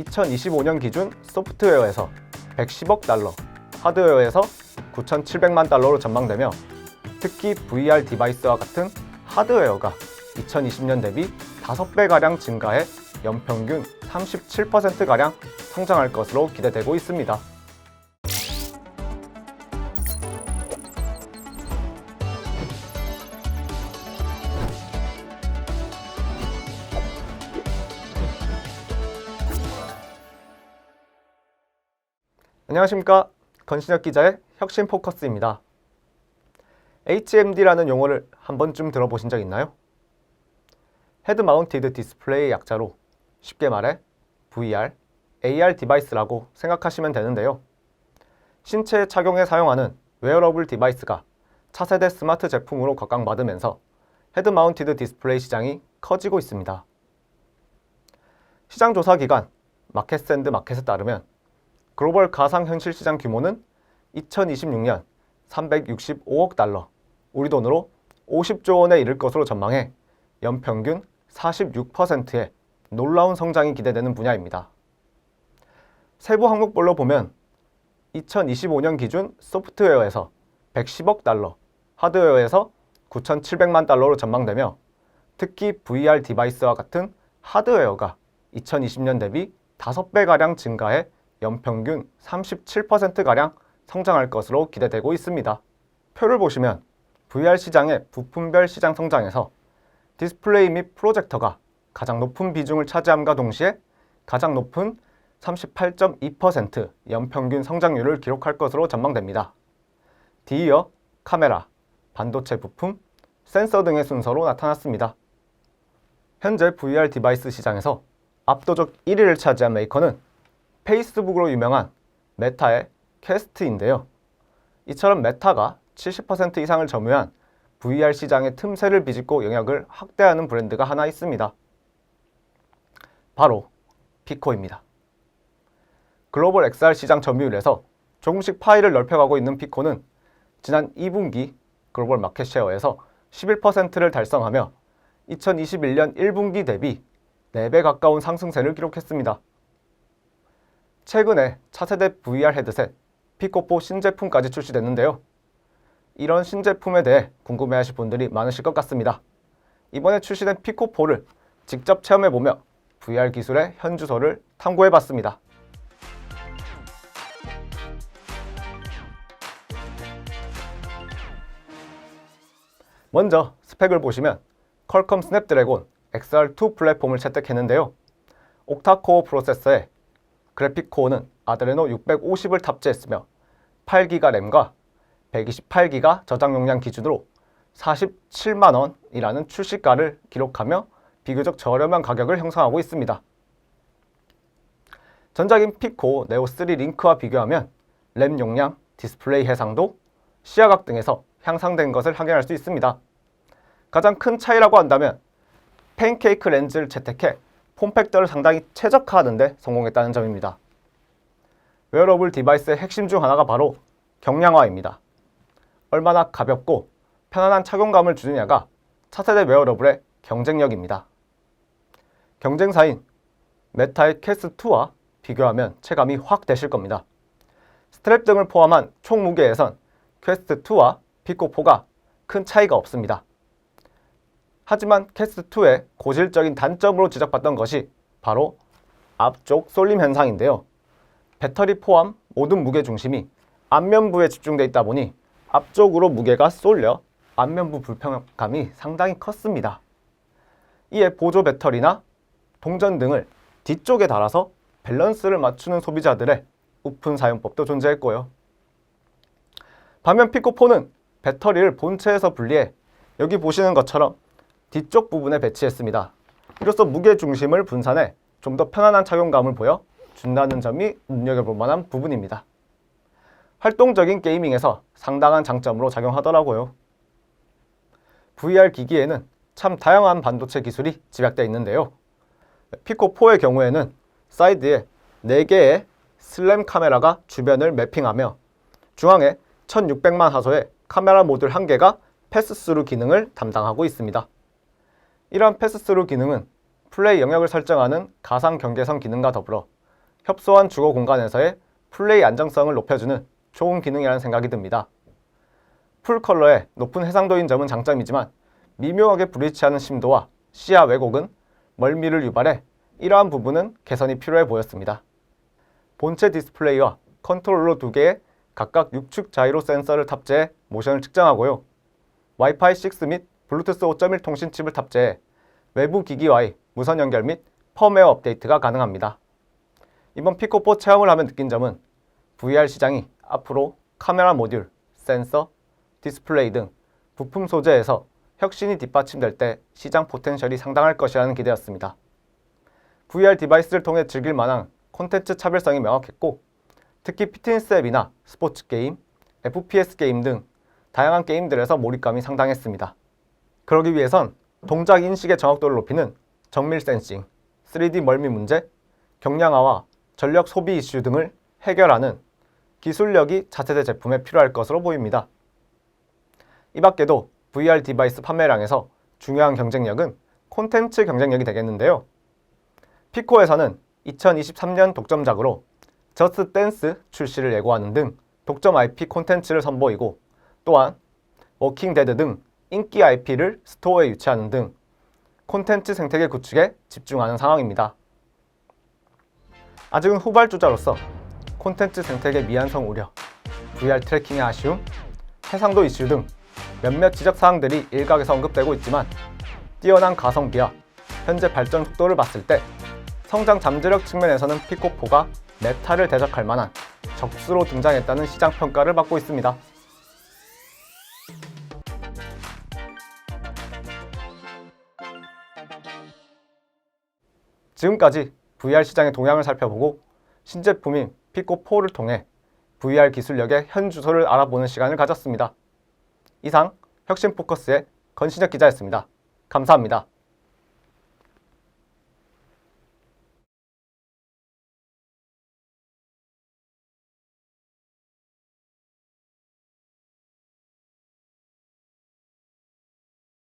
2025년 기준 소프트웨어에서 110억 달러, 하드웨어에서 9,700만 달러로 전망되며 특히 VR 디바이스와 같은 하드웨어가 2020년 대비 5배가량 증가해 연평균 37%가량 성장할 것으로 기대되고 있습니다. 안녕하십니까. 건신혁 기자의 혁신 포커스입니다. HMD라는 용어를 한 번쯤 들어보신 적 있나요? 헤드 마운티드 디스플레이의 약자로 쉽게 말해 VR, AR 디바이스라고 생각하시면 되는데요. 신체에 착용해 사용하는 웨어러블 디바이스가 차세대 스마트 제품으로 각광받으면서 헤드 마운티드 디스플레이 시장이 커지고 있습니다. 시장 조사 기관 마켓샌드 마켓에 따르면 글로벌 가상현실 시장 규모는 2026년 365억 달러, 우리 돈으로 50조 원에 이를 것으로 전망해 연평균 46%의 놀라운 성장이 기대되는 분야입니다. 세부 항목별로 보면 2025년 기준 소프트웨어에서 110억 달러, 하드웨어에서 9,700만 달러로 전망되며 특히 VR 디바이스와 같은 하드웨어가 2020년 대비 5배가량 증가해 연평균 37%가량 성장할 것으로 기대되고 있습니다. 표를 보시면 VR 시장의 부품별 시장 성장에서 디스플레이 및 프로젝터가 가장 높은 비중을 차지함과 동시에 가장 높은 38.2% 연평균 성장률을 기록할 것으로 전망됩니다. 뒤이어 카메라, 반도체 부품, 센서 등의 순서로 나타났습니다. 현재 VR 디바이스 시장에서 압도적 1위를 차지한 메이커는 페이스북으로 유명한 메타의 퀘스트인데요. 이처럼 메타가 70% 이상을 점유한 VR 시장의 틈새를 비집고 영역을 확대하는 브랜드가 하나 있습니다. 바로 피코입니다. 글로벌 XR 시장 점유율에서 조금씩 파이를 넓혀가고 있는 피코는 지난 2분기 글로벌 마켓 셰어에서 11%를 달성하며 2021년 1분기 대비 4배 가까운 상승세를 기록했습니다. 최근에 차세대 VR 헤드셋 피코4 신제품까지 출시됐는데요. 이런 신제품에 대해 궁금해하실 분들이 많으실 것 같습니다. 이번에 출시된 피코4를 직접 체험해보며 VR 기술의 현주소를 탐구해봤습니다. 먼저 스펙을 보시면 퀄컴 스냅드래곤 XR2 플랫폼을 채택했는데요. 옥타코어 프로세서에 그래픽코어는 아드레노 650을 탑재했으며 8기가 램과 128기가 저장 용량 기준으로 47만원이라는 출시가를 기록하며 비교적 저렴한 가격을 형성하고 있습니다. 전작인 피코 네오3 링크와 비교하면 램 용량, 디스플레이 해상도, 시야각 등에서 향상된 것을 확인할 수 있습니다. 가장 큰 차이라고 한다면 팬케이크 렌즈를 채택해 폼팩터를 상당히 최적화하는 데 성공했다는 점입니다. 웨어러블 디바이스의 핵심 중 하나가 바로 경량화입니다. 얼마나 가볍고 편안한 착용감을 주느냐가 차세대 웨어러블의 경쟁력입니다. 경쟁사인 메타의 퀘스트2와 비교하면 체감이 확 되실 겁니다. 스트랩 등을 포함한 총 무게에선 퀘스트2와 피코4가 큰 차이가 없습니다. 하지만 퀘스트2의 고질적인 단점으로 지적받던 것이 바로 앞쪽 쏠림 현상인데요. 배터리 포함 모든 무게 중심이 앞면부에 집중되어 있다 보니 앞쪽으로 무게가 쏠려 앞면부 불편감이 상당히 컸습니다. 이에 보조 배터리나 동전 등을 뒤쪽에 달아서 밸런스를 맞추는 소비자들의 우픈 사용법도 존재했고요. 반면 피코4는 배터리를 본체에서 분리해 여기 보시는 것처럼 뒤쪽 부분에 배치했습니다. 이로써 무게 중심을 분산해 좀 더 편안한 착용감을 보여준다는 점이 눈여겨볼 만한 부분입니다. 활동적인 게이밍에서 상당한 장점으로 작용하더라고요. VR 기기에는 참 다양한 반도체 기술이 집약되어 있는데요. 피코4의 경우에는 사이드에 4개의 슬램 카메라가 주변을 매핑하며 중앙에 1600만 화소의 카메라 모듈 1개가 패스스루 기능을 담당하고 있습니다. 이러한 패스스루 기능은 플레이 영역을 설정하는 가상 경계선 기능과 더불어 협소한 주거 공간에서의 플레이 안정성을 높여주는 좋은 기능이라는 생각이 듭니다. 풀컬러의 높은 해상도인 점은 장점이지만 미묘하게 불일치하는 심도와 시야 왜곡은 멀미를 유발해 이러한 부분은 개선이 필요해 보였습니다. 본체 디스플레이와 컨트롤러 2개의 각각 6축 자이로 센서를 탑재해 모션을 측정하고요. 와이파이 6 및 블루투스 5.1 통신칩을 탑재해 외부 기기와의 무선 연결 및 펌웨어 업데이트가 가능합니다. 이번 피코4 체험을 하며 느낀 점은 VR 시장이 앞으로 카메라 모듈, 센서, 디스플레이 등 부품 소재에서 혁신이 뒷받침될 때 시장 포텐셜이 상당할 것이라는 기대였습니다. VR 디바이스를 통해 즐길 만한 콘텐츠 차별성이 명확했고 특히 피트니스 앱이나 스포츠 게임, FPS 게임 등 다양한 게임들에서 몰입감이 상당했습니다. 그러기 위해선 동작 인식의 정확도를 높이는 정밀 센싱, 3D 멀미 문제, 경량화와 전력 소비 이슈 등을 해결하는 기술력이 차세대 제품에 필요할 것으로 보입니다. 이 밖에도 VR 디바이스 판매량에서 중요한 경쟁력은 콘텐츠 경쟁력이 되겠는데요. 피코에서는 2023년 독점작으로 저스트 댄스 출시를 예고하는 등 독점 IP 콘텐츠를 선보이고 또한 워킹 데드 등 인기 IP를 스토어에 유치하는 등 콘텐츠 생태계 구축에 집중하는 상황입니다. 아직은 후발주자로서 콘텐츠 생태계 미완성 우려, VR 트래킹의 아쉬움, 해상도 이슈 등 몇몇 지적사항들이 일각에서 언급되고 있지만 뛰어난 가성비와 현재 발전 속도를 봤을 때 성장 잠재력 측면에서는 피코4가 메타를 대적할 만한 적수로 등장했다는 시장 평가를 받고 있습니다. 지금까지 VR 시장의 동향을 살펴보고 신제품인 피코4를 통해 VR 기술력의 현 주소를 알아보는 시간을 가졌습니다. 이상 혁신포커스의 건신혁 기자였습니다. 감사합니다.